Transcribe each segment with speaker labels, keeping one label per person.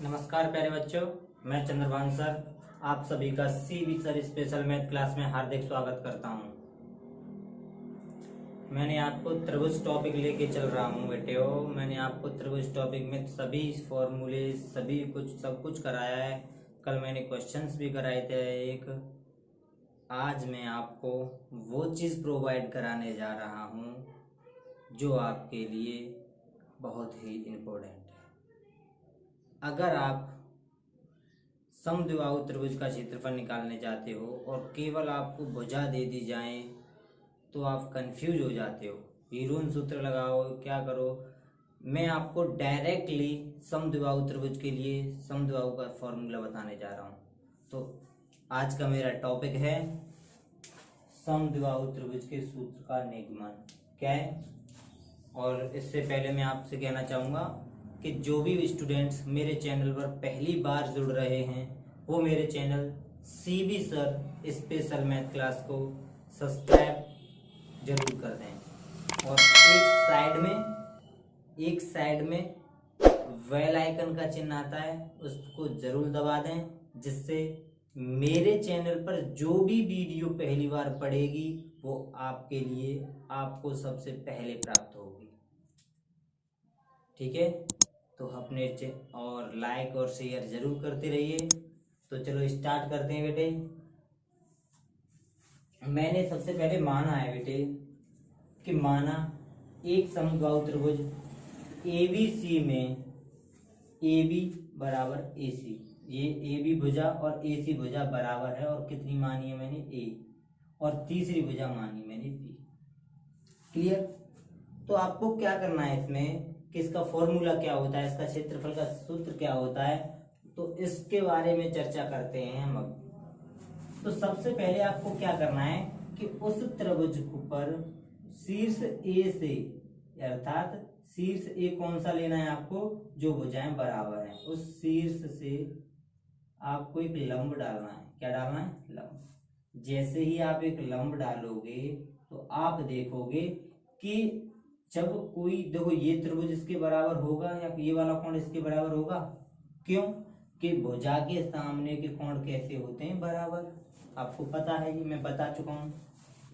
Speaker 1: नमस्कार प्यारे बच्चों, मैं चंद्रभान सर आप सभी का CB sir special math class में हार्दिक स्वागत करता हूं। मैंने आपको त्रिभुज टॉपिक लेके चल रहा हूं बेटे। मैंने आपको त्रिभुज टॉपिक में सभी फॉर्मूले सब कुछ कराया है। कल मैंने क्वेश्चंस भी कराए थे एक। आज मैं आपको वो चीज़ प्रोवाइड कराने जा रहा हूं जो आपके लिए बहुत ही इम्पोर्टेंट है। अगर आप समद्विबाहु त्रिभुज का क्षेत्रफल निकालने जाते हो और केवल आपको भुजा दे दी जाए तो आप कंफ्यूज हो जाते हो, हीरोन सूत्र लगाओ, क्या करो। मैं आपको डायरेक्टली समद्विबाहु त्रिभुज के लिए समद्विबाहु का फॉर्मूला बताने जा रहा हूँ। तो आज का मेरा टॉपिक है समद्विबाहु त्रिभुज के सूत्र का निगमन क्या है। और इससे पहले मैं आपसे कहना चाहूँगा कि जो भी स्टूडेंट्स मेरे चैनल पर पहली बार जुड़ रहे हैं वो मेरे channel CB sir special math class को सब्सक्राइब जरूर कर दें और एक साइड में बेल आइकन का चिन्ह आता है उसको जरूर दबा दें, जिससे मेरे चैनल पर जो भी वीडियो पहली बार पड़ेगी वो आपके लिए आपको सबसे पहले प्राप्त होगी। ठीक है, तो अपने और लाइक और शेयर जरूर करते रहिए। तो चलो स्टार्ट करते हैं बेटे। मैंने सबसे पहले माना है बेटे कि माना एक समद्विबाहु त्रिभुज ABC में AB बराबर AC, ये AB भुजा और AC भुजा बराबर है। और कितनी मानी है मैंने A, और तीसरी भुजा मानी मैंने B। क्लियर। तो आपको क्या करना है इसमें कि इसका फॉर्मूला क्या होता है, इसका क्षेत्रफल का सूत्र क्या होता है, तो इसके बारे में चर्चा करते हैं हम अब। तो सबसे पहले आपको क्या करना है कि उस त्रिभुज पर शीर्ष A से, अर्थात शीर्ष A कौन सा लेना है आपको, जो भुजाएं बराबर हैं, उस शीर्ष से आपको एक लंब डालना है। क्या डालना है? लंब। जैसे ही आप एक लंब डालोगे तो आप देखोगे कि जब कोई, देखो ये त्रिभुज इसके बराबर होगा या ये वाला कोण इसके बराबर होगा। क्यों? कि भुजा के सामने के कोण कैसे होते हैं? बराबर। आपको पता है, ये मैं बता चुका हूं।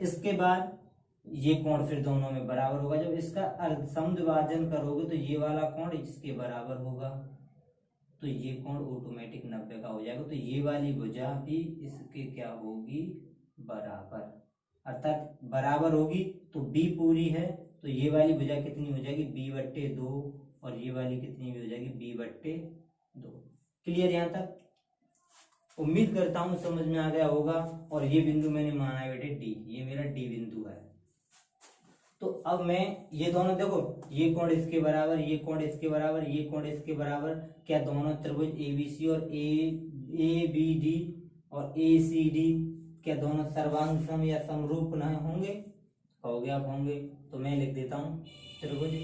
Speaker 1: इसके बाद ये कोण फिर दोनों में बराबर होगा। जब इसका समद्विभाजन करोगे तो ये वाला कोण इसके बराबर होगा, तो ये कोण ऑटोमेटिक 90 का हो जाएगा। तो ये वाली भुजा भी इसके क्या होगी? बराबर। अर्थात बराबर होगी तो B पूरी है, तो ये वाली भुजा कितनी हो जाएगी? B/2, और ये वाली कितनी भी हो जाएगी? B/2। क्लियर यहाँ तक? उम्मीद करता हूं समझ में आ गया होगा। और ये बिंदु मैंने माना है बेटे D, ये मेरा D बिंदु है। तो अब मैं ये दोनों देखो, ये कोण इसके बराबर, ये कोण इसके बराबर, ये कोण इसके बराबर, क्या दोनों त्रिभुज ABC और ABD और ACD क्या दोनों सर्वांग सम या समरूप न होंगे? कहोगे आप होंगे, तो मैं लिख देता हूं त्रिभुज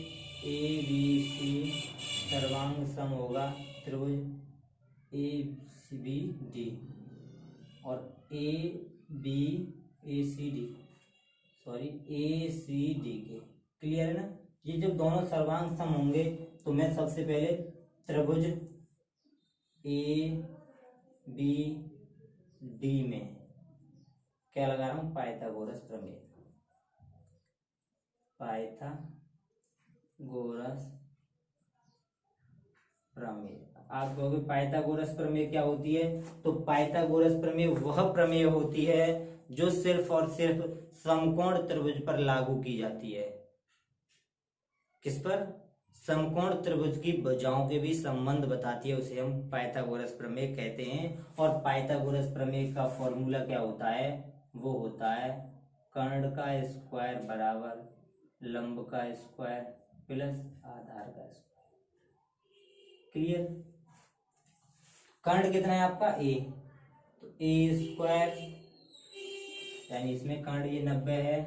Speaker 1: ABC सर्वांग सम होगा त्रिभुज ABD और ACD के। क्लियर है ना? ये जब दोनों सर्वांग सम होंगे तो मैं सबसे पहले त्रिभुज ABD में क्या लगा रहा हूं? पाइथागोरस प्रमेय। पाइथागोरस प्रमेय। आप कहोगे पाइथागोरस प्रमेय क्या होती है? तो पाइथागोरस प्रमेय वह प्रमेय होती है जो सिर्फ और सिर्फ समकोण त्रिभुज पर लागू की जाती है। किस पर? समकोण त्रिभुज की भुजाओं के भी संबंध बताती है, उसे हम पाइथागोरस प्रमेय कहते हैं। और पाइथागोरस प्रमेय का फॉर्मूला क्या होता है? वो होता है कर्ण का स्क्वायर बराबर लंब का स्क्वायर प्लस आधार का स्क्वायर। क्लियर। कर्ण कितना है आपका? A, तो A² यानी इसमें कर्ण ये 90 है,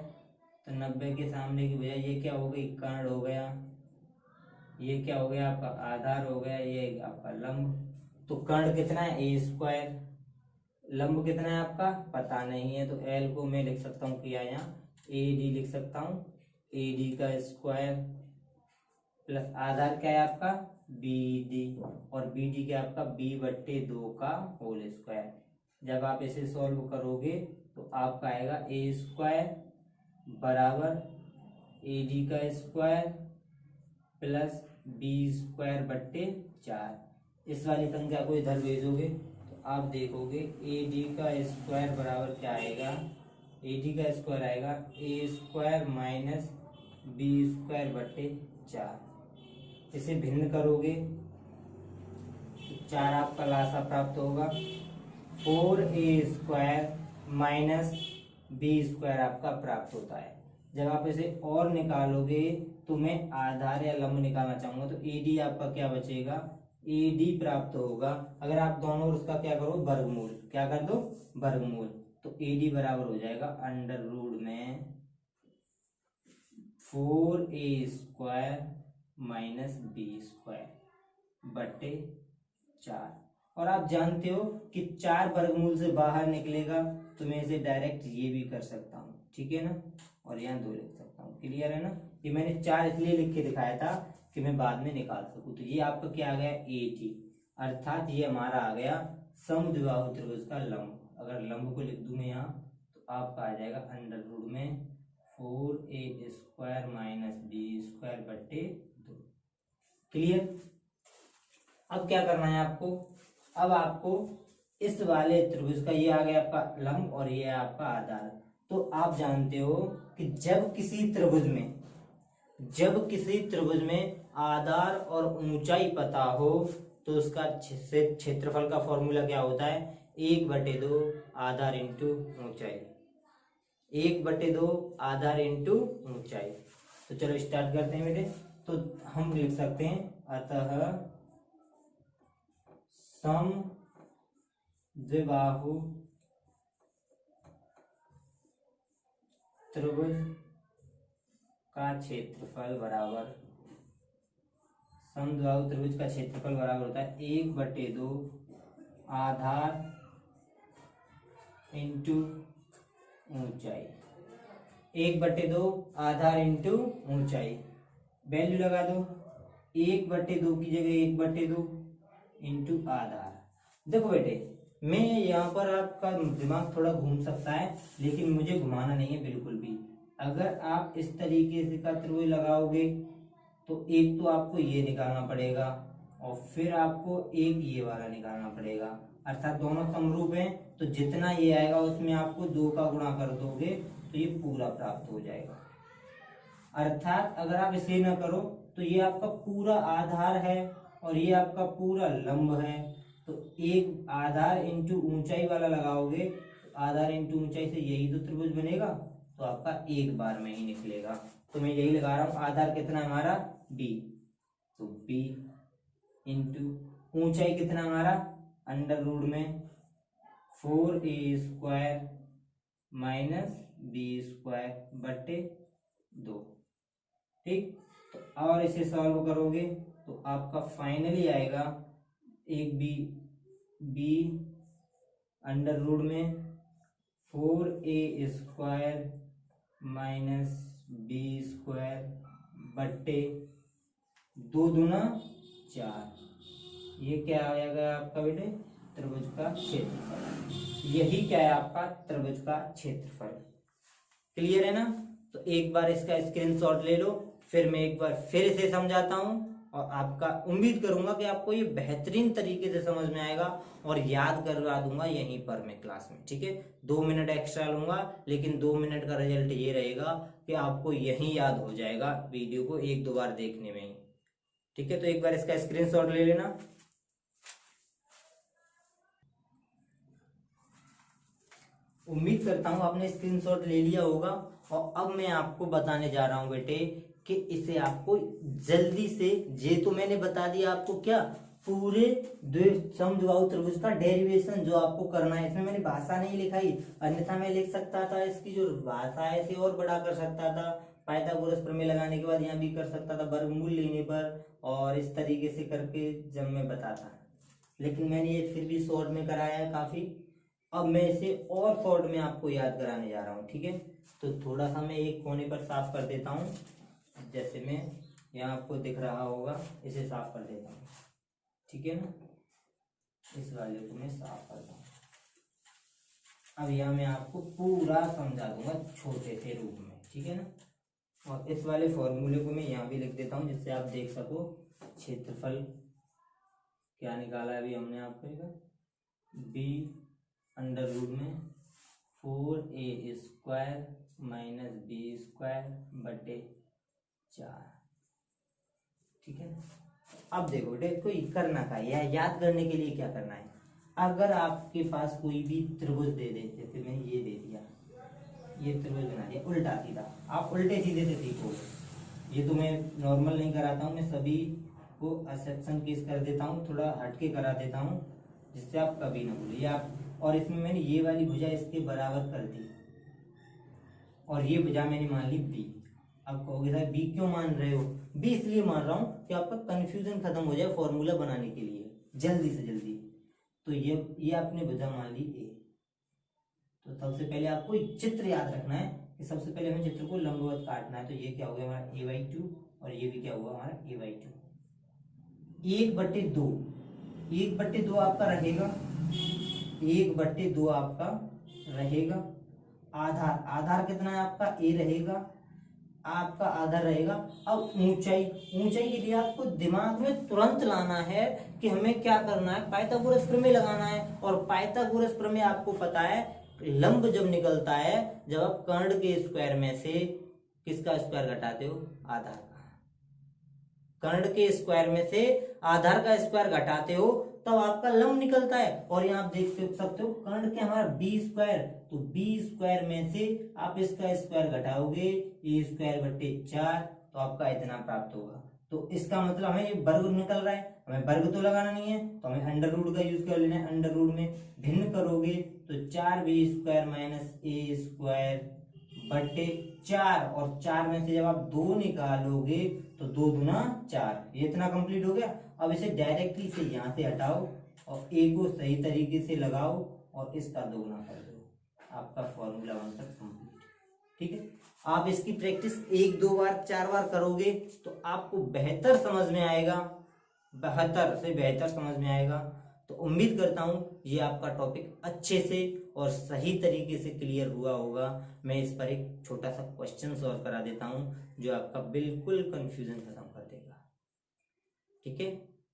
Speaker 1: तो 90 के सामने की बजाय ये क्या हो गई? कर्ण हो गया। ये क्या हो गया आपका? आधार हो गया। ये आपका लंब। तो कर्ण कितना है? A²। लंब कितना है आपका? पता नहीं है, तो L को मैं लिख सकता हूँ क्या यहाँ? AD लिख सकता हूँ, AD का स्क्वायर प्लस आधार क्या है आपका बी डी, और बी डी क्या है आपका b/2 का होल स्क्वायर। जब आप इसे सॉल्व करोगे तो आपका आएगा ए स्क्वायर बराबर ए डी का स्क्वायर प्लस बी स्क्वायर बट्टे 4। इस वाली संख्या को इधर भेजोगे तो आप देखोगे ए डी का स्क्वायर बराबर क्या आएगा, ए डी का स्क्वायर आएगा ए स्क्वायर माइनस बी स्क्वायर बट्टे 4। इसे भिन्न करोगे तो 4 आपका लासा प्राप्त होगा, 4a square minus B square आपका प्राप्त होता है। जब आप इसे और निकालोगे तो मैं आधार या लंब निकालना चाहूंगा तो ए डी आपका क्या बचेगा, ए डी प्राप्त होगा। अगर आप दोनों और उसका क्या करो वर्गमूल, क्या कर दो वर्गमूल, तो ए डी बराबर हो जाएगा अंडर रूट में 4a square minus B square बटे 4। और आप जानते हो कि 4 वर्गमूल से बाहर निकलेगा तो मैं इसे डायरेक्ट ये भी कर सकता हूँ, ठीक है ना, और यहाँ 2 लिख सकता हूँ। क्लियर है ना। ये मैंने 4 इसलिए लिख के दिखाया था कि मैं बाद में निकाल सकूँ। तो ये आपका क्या आ गया ए टी, अर्थात ये हमारा आ गया समद्विबाहु त्रिभुज का लंब। अगर लंब को लिख दूं मैं यहाँ तो आपका आ जाएगा अंडर रूट में 4a square minus B square बट्टे 2। क्लियर। अब क्या करना है आपको, अब आपको इस वाले त्रिभुज का ये आ गया आपका लंब और ये है आपका आधार। तो आप जानते हो कि जब किसी त्रिभुज में आधार और ऊंचाई पता हो तो उसका क्षेत्रफल का फॉर्मूला क्या होता है, 1/2 आधार इंटू ऊंचाई, 1/2 आधार इंटू ऊंचाई। तो चलो स्टार्ट करते हैं बेटे। तो हम लिख सकते हैं अतः समद्विबाहु त्रिभुज का क्षेत्रफल बराबर, समद्विबाहु त्रिभुज का क्षेत्रफल बराबर होता है 1/2 आधार इंटू ऊंचाई, 1/2 आधार इंटू ऊंचाई। वैल्यू लगा दो, 1/2 की जगह 1/2 इंटू आधार। देखो बेटे मैं यहाँ पर आपका दिमाग थोड़ा घूम सकता है लेकिन मुझे घुमाना नहीं है बिल्कुल भी। अगर आप इस तरीके से का त्रिभुज लगाओगे तो एक तो आपको ये निकालना पड़ेगा और फिर आपको एक ये वाला निकालना पड़ेगा, अर्थात दोनों समरूप हैं तो जितना ये आएगा उसमें आपको 2 का गुणा कर दोगे तो ये पूरा प्राप्त हो जाएगा। अर्थात अगर आप इसे ना करो तो ये आपका पूरा आधार है और ये आपका पूरा लंब है। तो एक आधार इंटू ऊंचाई वाला लगाओगे तो आधार इंटू ऊंचाई से यही तो त्रिभुज बनेगा, तो आपका एक बार में ही निकलेगा। तो मैं यही लगा रहा हूं, आधार कितना हमारा b, तो b इंटू ऊंचाई कितना हमारा अंडर रूट में 4a square minus B square बटे 2। ठीक, तो और इसे सॉल्व करोगे तो आपका फाइनली आएगा एक b अंडर रूट में 4a square minus B square बट्टे 2 दूना 4। ये क्या आएगा आपका बेटे त्रिभुज का क्षेत्रफल। यही क्या है आपका त्रिभुज का क्षेत्रफल। क्लियर है ना। तो एक बार इसका स्क्रीनशॉट ले लो, फिर मैं एक बार फिर इसे समझाता हूं और आपका उम्मीद करूंगा कि आपको ये बेहतरीन तरीके से समझ में आएगा और याद करवा दूंगा यहीं पर मैं क्लास में। ठीक है, 2 मिनट एक्स्ट्रा लूंगा लेकिन 2 मिनट का रिजल्ट ये रहेगा कि आपको यहीं याद हो जाएगा वीडियो को 1-2 बार देखने में ही। ठीक है, तो एक बार इसका स्क्रीनशॉट ले लेना। उम्मीद करता हूं आपने स्क्रीनशॉट ले लिया होगा और अब मैं आपको बताने जा रहा हूं बेटे कि इसे आपको जल्दी से, ये तो मैंने बता दिया आपको क्या पूरे समद्विबाहु त्रिभुज का डेरिवेशन जो आपको करना है। इसमें मैंने भाषा नहीं लिखाई, अन्यथा मैं लिख सकता था इसकी जो भाषा है इसे और बड़ा कर सकता था, पाइथागोरस प्रमेय लगाने के बाद यहाँ भी कर सकता था वर्गमूल लेने पर, और इस तरीके से करके जब मैं बताता, लेकिन मैंने ये फिर भी शॉर्ट में कराया है काफी। अब मैं इसे और शॉर्ट में आपको याद कराने जा रहा हूँ। ठीक है, तो थोड़ा सा मैं एक कोने पर साफ कर देता हूँ, जैसे मैं यहाँ आपको दिख रहा होगा, इसे साफ कर देता हूँ, ठीक है ना। इस वाले को मैं साफ करता हूँ। अब यहाँ मैं आपको पूरा समझा दूंगा छोटे से रूप में, ठीक है ना। और इस वाले फॉर्मूले को मैं यहाँ भी लिख देता हूँ जिससे आप देख सको क्षेत्रफल क्या निकाला है अभी हमने आपको, बी अंडर रूट में 4a² माइनस b² बटे 4, ठीक है ना। अब देखो देखो करना क्या है, याद करने के लिए क्या करना है। अगर आपके पास कोई भी त्रिभुज दे देते थे, मैंने ये दे दिया, ये त्रिभुज बना दिया उल्टा सीधा, आप उल्टे सीधे से सीखो। ये तो मैं नॉर्मल नहीं कराता हूँ, मैं सभी को एक्सेप्शन केस कर देता हूँ, थोड़ा हटके करा देता हूँ जिससे आप कभी ना भूलिए आप। और इसमें मैंने ये वाली भुजा इसके बराबर कर दी और ये भुजा मैंने मान ली बी। अब कहोगे सर बी क्यों मान रहे हो? बी इसलिए मान रहा हूँ कि आपका कंफ्यूजन खत्म हो जाए फॉर्मूला बनाने के लिए जल्दी से जल्दी। तो ये आपने भुजा मान ली ए। तो सबसे पहले आपको एक चित्र याद रखना है कि सबसे पहले हमें चित्र को लंबवत काटना है। तो ये क्या हो गया हमारा a/2 और ये भी क्या हुआ हमारा a/2। 1/2, 1/2 आपका रहेगा, 1/2 आपका रहेगा। आधार, आधार कितना है आपका a रहेगा, आपका आधार रहेगा। अब ऊंचाई, ऊंचाई के लिए आपको दिमाग में तुरंत लाना है कि हमें क्या करना है, पाइथागोरस प्रमेय लगाना है। और पाइथागोरस प्रमेय आपको पता है, लंब जब निकलता है, जब आप कर्ण के स्क्वायर में से किसका स्क्वायर घटाते हो, आधार का। कर्ण के स्क्वायर में से आधार का स्क्वायर घटाते हो तब आपका लंब निकलता है। और यहाँ आप देख सकते हो कर्ण के हमारा b², तो b² में से आप इसका स्क्वायर घटाओगे a² बटे 4, तो आपका इतना प्राप्त होगा। तो इसका मतलब हमें ये वर्ग निकल रहा है, हमें वर्ग तो लगाना नहीं है, तो हमें अंडर रूट का यूज कर लेना है। अंडर रूट में भिन्न करोगे तो 4b² माइनस a² बटे 4, और 4 में से जब आप 2 निकालोगे तो 2 दूना 4, ये इतना कंप्लीट हो गया। अब इसे डायरेक्टली से यहाँ से हटाओ और a को सही तरीके से लगाओ और इसका 2 गुना कर दो, आपका फॉर्मूला बनकर कंप्लीट, ठीक है। आप इसकी प्रैक्टिस 1, 2 बार 4 बार करोगे तो आपको बेहतर समझ में आएगा, बेहतर से बेहतर समझ में आएगा। तो उम्मीद करता हूं ये आपका टॉपिक अच्छे से और सही तरीके से क्लियर हुआ होगा। मैं इस पर एक छोटा सा क्वेश्चन सॉल्व करा देता हूं जो आपका बिल्कुल कंफ्यूजन खत्म कर देगा, ठीक है।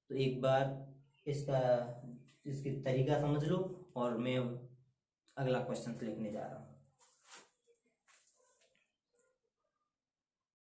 Speaker 1: तो एक बार इसकी तरीका समझ लो और मैं अगला क्वेश्चन लिखने जा रहा हूं।